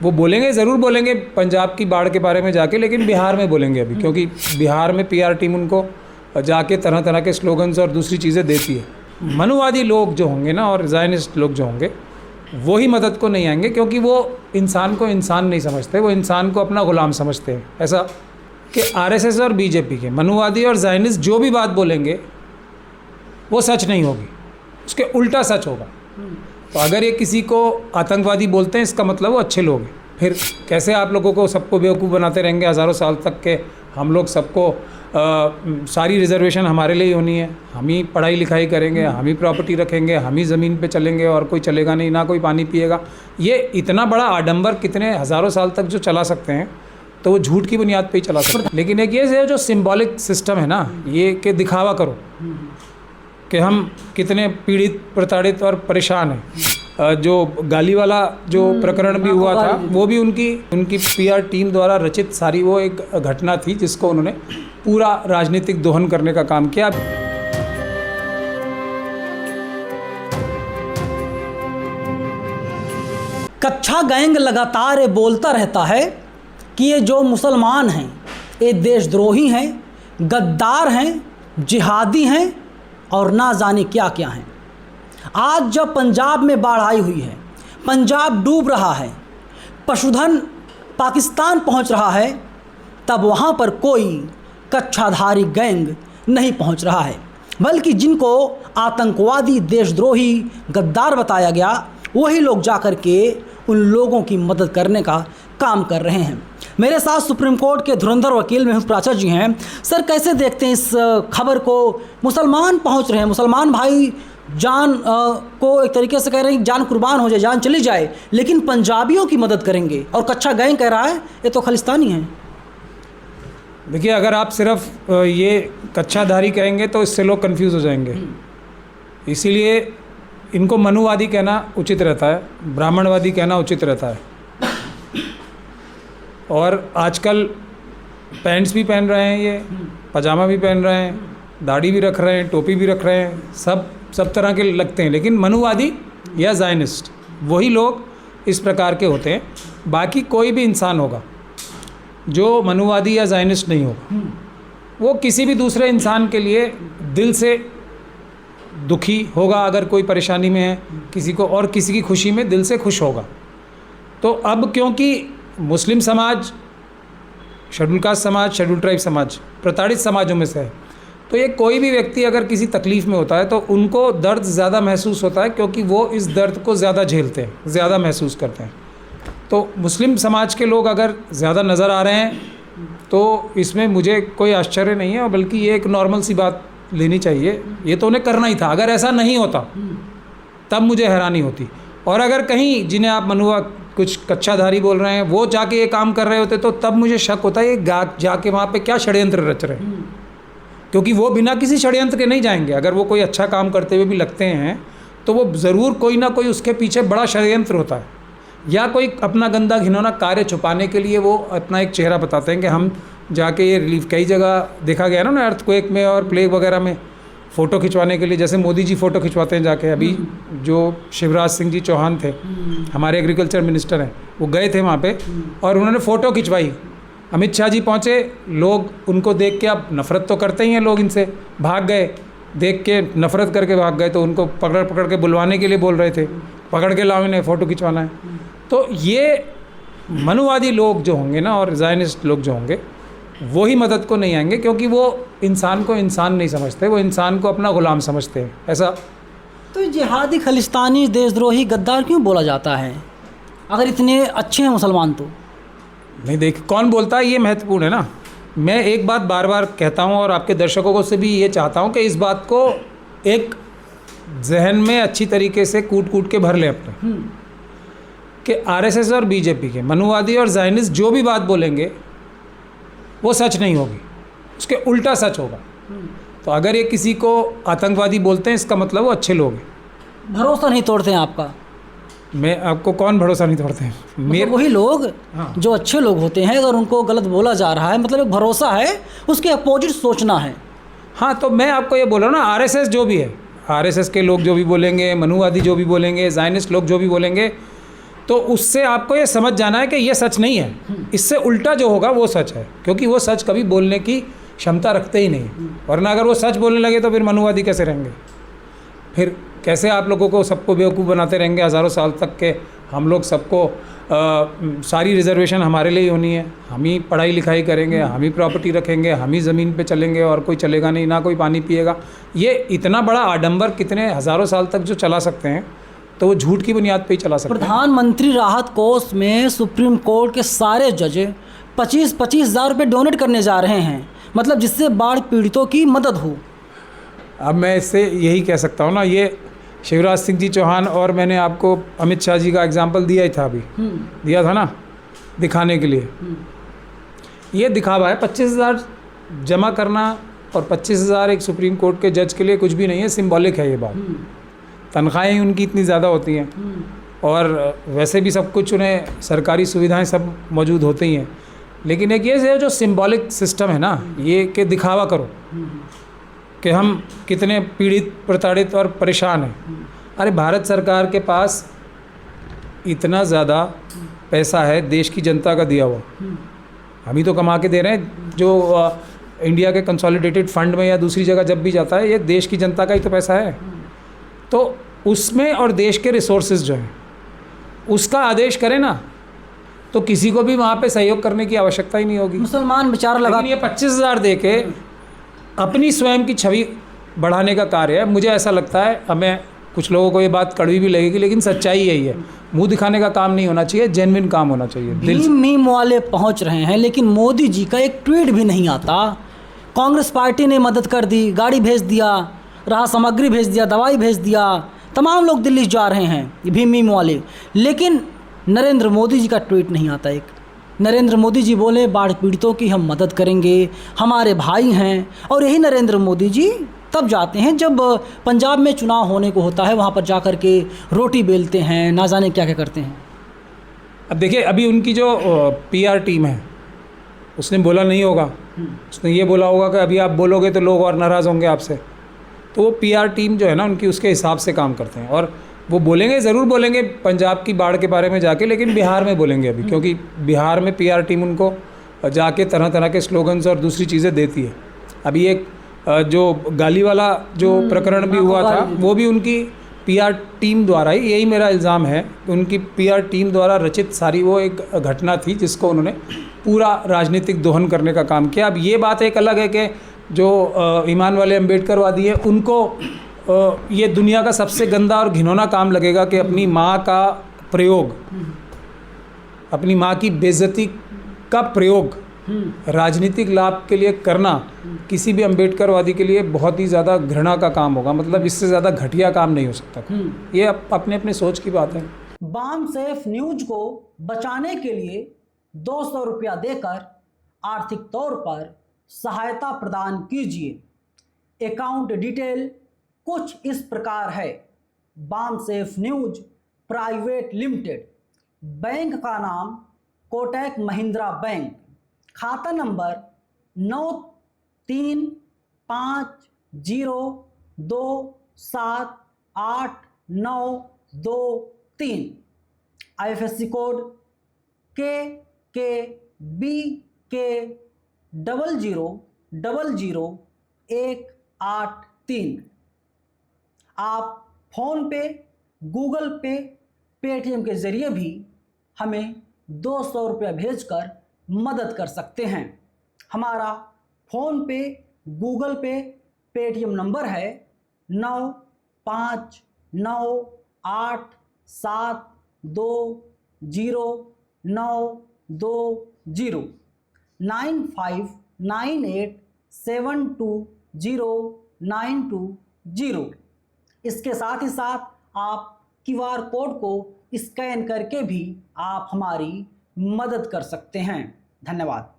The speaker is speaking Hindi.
वो बोलेंगे, ज़रूर बोलेंगे पंजाब की बाढ़ के बारे में जाके, लेकिन बिहार में बोलेंगे अभी, क्योंकि बिहार में पीआर टीम उनको जाके तरह तरह के स्लोगन्स और दूसरी चीज़ें देती है। मनुवादी लोग जो होंगे ना और ज़ायनिस्ट लोग जो होंगे वो ही मदद को नहीं आएंगे, क्योंकि वो इंसान को इंसान नहीं समझते, वो इंसान को अपना ग़ुलाम समझते हैं। ऐसा कि आरएसएस और बीजेपी के मनुवादी और ज़ायनिस्ट जो भी बात बोलेंगे वो सच नहीं होगी, उसके उल्टा सच होगा। तो अगर ये किसी को आतंकवादी बोलते हैं, इसका मतलब वो अच्छे लोग हैं। फिर कैसे आप लोगों को सबको बेवकूफ़ बनाते रहेंगे हज़ारों साल तक के? हम लोग सबको सारी रिजर्वेशन हमारे लिए ही होनी है, हम ही पढ़ाई लिखाई करेंगे, हम ही प्रॉपर्टी रखेंगे, हम ही ज़मीन पे चलेंगे और कोई चलेगा नहीं, ना कोई पानी पिएगा। ये इतना बड़ा आडंबर कितने हज़ारों साल तक जो चला सकते हैं, तो वो झूठ की बुनियाद पे ही चला सकते हैं। लेकिन एक ये है जो सिंबॉलिक सिस्टम है ना, ये कि दिखावा करो कि हम कितने पीड़ित, प्रताड़ित और परेशान हैं। जो गाली वाला जो प्रकरण भी हुआ था, वो भी उनकी पीआर टीम द्वारा रचित सारी वो एक घटना थी, जिसको उन्होंने पूरा राजनीतिक दोहन करने का काम किया। कच्छा गैंग लगातार ये बोलता रहता है कि ये जो मुसलमान हैं ये देशद्रोही हैं, गद्दार हैं, जिहादी हैं और ना जाने क्या क्या हैं। आज जब पंजाब में बाढ़ आई हुई है, पंजाब डूब रहा है, पशुधन पाकिस्तान पहुंच रहा है, तब वहां पर कोई कच्छाधारी गैंग नहीं पहुंच रहा है, बल्कि जिनको आतंकवादी, देशद्रोही, गद्दार बताया गया, वही लोग जाकर के उन लोगों की मदद करने का काम कर रहे हैं। मेरे साथ सुप्रीम कोर्ट के धुरंधर वकील मेहुल प्राचा जी हैं। सर, कैसे देखते हैं इस खबर को? मुसलमान पहुंच रहे हैं, मुसलमान भाई जान को एक तरीके से कह रहे हैं जान कुर्बान हो जाए, जान चली जाए, लेकिन पंजाबियों की मदद करेंगे, और कच्छा गैंग कह रहा है ये तो खालिस्तानी है। देखिए, अगर आप सिर्फ ये कच्छाधारी कहेंगे तो इससे लोग कंफ्यूज हो जाएंगे, इसीलिए इनको मनुवादी कहना उचित रहता है, ब्राह्मणवादी कहना उचित रहता है। और आजकल पैंट्स भी पहन रहे हैं, ये पजामा भी पहन रहे हैं, दाढ़ी भी रख रहे हैं, टोपी भी रख रहे हैं, सब तरह के लगते हैं, लेकिन मनुवादी या ज़ायनिस्ट वही लोग इस प्रकार के होते हैं। बाकी कोई भी इंसान होगा जो मनुवादी या ज़ायनिस्ट नहीं होगा, वो किसी भी दूसरे इंसान के लिए दिल से दुखी होगा अगर कोई परेशानी में है किसी को, और किसी की खुशी में दिल से खुश होगा। तो अब क्योंकि मुस्लिम समाज, शेड्यूल कास्ट समाज, शेड्यूल ट्राइब समाज प्रताड़ित समाजों में से है, तो ये कोई भी व्यक्ति अगर किसी तकलीफ़ में होता है तो उनको दर्द ज़्यादा महसूस होता है, क्योंकि वो इस दर्द को ज़्यादा झेलते हैं, ज़्यादा महसूस करते हैं। तो मुस्लिम समाज के लोग अगर ज़्यादा नज़र आ रहे हैं तो इसमें मुझे कोई आश्चर्य नहीं है, और बल्कि ये एक नॉर्मल सी बात लेनी चाहिए। ये तो उन्हें करना ही था, अगर ऐसा नहीं होता तब मुझे हैरानी होती। और अगर कहीं जिन्हें आप मनुआ कुछ कच्छाधारी बोल रहे हैं वो जाके ये काम कर रहे होते तो तब मुझे शक होता है ये जाके वहाँ पे क्या षड्यंत्र रच रहे हैं, क्योंकि वो बिना किसी षड्यंत्र के नहीं जाएंगे। अगर वो कोई अच्छा काम करते हुए भी लगते हैं तो वो ज़रूर कोई ना कोई उसके पीछे बड़ा षड्यंत्र होता है, या कोई अपना गंदा घिनौना कार्य छुपाने के लिए वो अपना एक चेहरा बताते हैं कि हम जाके ये रिलीफ। कई जगह देखा गया ना अर्थक्वेक में और प्लेग वगैरह में फ़ोटो खिंचवाने के लिए, जैसे मोदी जी फ़ोटो खिंचवाते हैं जाके। अभी जो शिवराज सिंह जी चौहान थे, हमारे एग्रीकल्चर मिनिस्टर हैं, वो गए थे वहाँ पे और उन्होंने फ़ोटो खिंचवाई। अमित शाह जी पहुँचे, लोग उनको देख के, अब नफ़रत तो करते ही हैं लोग इनसे, भाग गए, देख के नफ़रत करके भाग गए, तो उनको पकड़ के बुलवाने के लिए बोल रहे थे, पकड़ के लाओ इन्हें, फ़ोटो खिंचवाना है। तो ये मनुवादी लोग जो होंगे ना और ज़ायनिस्ट लोग जो होंगे वो ही मदद को नहीं आएंगे, क्योंकि वो इंसान को इंसान नहीं समझते, वो इंसान को अपना ग़ुलाम समझते हैं। ऐसा तो जिहादी, खालिस्तानी, देशद्रोही, गद्दार क्यों बोला जाता है अगर इतने अच्छे हैं मुसलमान? तो नहीं, देख कौन बोलता है ये महत्वपूर्ण है ना। मैं एक बात बार बार कहता हूँ और आपके दर्शकों को से भी ये चाहता हूँ कि इस बात को एक जहन में अच्छी तरीके से कूट के भर लें अपने, कि आरएसएस और बीजेपी के मनुवादी और ज़ायनिस्ट जो भी बात बोलेंगे वो सच नहीं होगी, उसके उल्टा सच होगा। तो अगर ये किसी को आतंकवादी बोलते हैं, इसका मतलब वो अच्छे लोग हैं। भरोसा नहीं तोड़ते हैं आपका? मैं आपको कौन भरोसा नहीं तोड़ते हैं? मतलब वही लोग जो अच्छे लोग होते हैं, अगर उनको गलत बोला जा रहा है, मतलब एक भरोसा है, उसके अपोजिट सोचना है। हाँ, तो मैं आपको ये बोल रहा हूँ ना, आरएसएस जो भी है, आरएसएस के लोग जो भी बोलेंगे, मनुवादी जो भी बोलेंगे, ज़ायनिस्ट लोग जो भी बोलेंगे, तो उससे आपको ये समझ जाना है कि ये सच नहीं है, इससे उल्टा जो होगा वो सच है, क्योंकि वो सच कभी बोलने की क्षमता रखते ही नहीं। वरना अगर वो सच बोलने लगे तो फिर मनुवादी कैसे रहेंगे? फिर कैसे आप लोगों को सबको बेवकूफ़ बनाते रहेंगे हज़ारों साल तक के हम लोग सबको सारी रिजर्वेशन हमारे लिए ही होनी है, हम ही पढ़ाई लिखाई करेंगे, हम ही प्रॉपर्टी रखेंगे, हम ही ज़मीन पे चलेंगे और कोई चलेगा नहीं, ना कोई पानी पिएगा। ये इतना बड़ा आडंबर कितने हज़ारों साल तक जो चला सकते हैं, तो वो झूठ की बुनियाद पे ही चला सकते हैं। प्रधानमंत्री राहत कोष में सुप्रीम कोर्ट के सारे जज 25-25 हज़ार रुपये डोनेट करने जा रहे हैं, मतलब जिससे बाढ़ पीड़ितों की मदद हो। अब मैं इससे यही कह सकता हूँ ना, ये शिवराज सिंह जी चौहान और मैंने आपको अमित शाह जी का एग्जाम्पल दिया ही था, अभी दिया था ना, दिखाने के लिए। ये दिखावा है, 25,000 जमा करना और 25,000 एक सुप्रीम कोर्ट के जज के लिए कुछ भी नहीं है, सिंबॉलिक है ये बात। तनख्वाहें उनकी इतनी ज़्यादा होती हैं और वैसे भी सब कुछ उन्हें सरकारी सुविधाएं सब मौजूद होती ही हैं, लेकिन एक ये जो सिंबॉलिक सिस्टम है ना, ये कि दिखावा करो कि हम कितने पीड़ित, प्रताड़ित और परेशान हैं। अरे भारत सरकार के पास इतना ज़्यादा पैसा है देश की जनता का दिया हुआ, हम ही तो कमा के दे रहे हैं। जो इंडिया के कंसोलिडेटेड फंड में या दूसरी जगह जब भी जाता है, ये देश की जनता का ही तो पैसा है। तो उसमें और देश के रिसोर्सेज जो हैं उसका आदेश करें ना, तो किसी को भी वहाँ पे सहयोग करने की आवश्यकता ही नहीं होगी। मुसलमान बेचारा लगा, लेकिन ये 25,000 दे के अपनी स्वयं की छवि बढ़ाने का कार्य है। मुझे ऐसा लगता है, हमें कुछ लोगों को ये बात कड़वी भी लगेगी, लेकिन सच्चाई यही है, मुंह दिखाने का काम नहीं होना चाहिए, जेन्युइन काम होना चाहिए। भीम मीम वाले पहुंच रहे हैं, लेकिन मोदी जी का एक ट्वीट भी नहीं आता। कांग्रेस पार्टी ने मदद कर दी, गाड़ी भेज दिया, राहत सामग्री भेज दिया, दवाई भेज दिया, तमाम लोग दिल्ली जा रहे हैं भीम मीम वाले, लेकिन नरेंद्र मोदी जी का ट्वीट नहीं आता एक। नरेंद्र मोदी जी बोले बाढ़ पीड़ितों की हम मदद करेंगे, हमारे भाई हैं, और यही नरेंद्र मोदी जी तब जाते हैं जब पंजाब में चुनाव होने को होता है, वहाँ पर जा कर के रोटी बेलते हैं, ना जाने क्या क्या करते हैं। अब देखिए, अभी उनकी जो PR टीम है उसने बोला नहीं होगा, उसने ये बोला होगा कि अभी आप बोलोगे तो लोग और नाराज़ होंगे आपसे। तो वो PR टीम जो है ना उनकी, उसके हिसाब से काम करते हैं, और वो बोलेंगे, ज़रूर बोलेंगे पंजाब की बाढ़ के बारे में जाके, लेकिन बिहार में बोलेंगे अभी, क्योंकि बिहार में PR टीम उनको जाके तरह तरह के स्लोगन्स और दूसरी चीज़ें देती है। अभी एक जो गाली वाला जो प्रकरण भी हुआ था, वो भी उनकी PR टीम द्वारा ही, यही मेरा इल्ज़ाम है, उनकी PR टीम द्वारा रचित सारी वो एक घटना थी जिसको उन्होंने पूरा राजनीतिक दोहन करने का काम किया। अब ये बात एक अलग है कि जो ईमान वाले अम्बेडकरवादी है, उनको ये दुनिया का सबसे गंदा और घिनौना काम लगेगा कि अपनी माँ का प्रयोग, अपनी माँ की बेइज्जती का प्रयोग राजनीतिक लाभ के लिए करना किसी भी अम्बेडकरवादी के लिए बहुत ही ज़्यादा घृणा का काम होगा। मतलब इससे ज़्यादा घटिया काम नहीं हो सकता। ये अपने अपने सोच की बात है। बाम सेफ न्यूज को बचाने के लिए 200 रुपया देकर आर्थिक तौर पर सहायता प्रदान कीजिए। अकाउंट डिटेल कुछ इस प्रकार है: बाम safe news private limited, bank का नाम कोटक महिंद्रा बैंक, खाता नंबर 9350278923, IFSC कोड KKBK000183। आप फ़ोन पे, गूगल पे, पेटीएम के ज़रिए भी हमें 200 रुपया भेजकर मदद कर सकते हैं। हमारा फ़ोन पे, गूगल पे, पेटीएम नंबर है 9598720920 9598720920। इसके साथ ही साथ आप QR कोड को स्कैन करके भी आप हमारी मदद कर सकते हैं। धन्यवाद।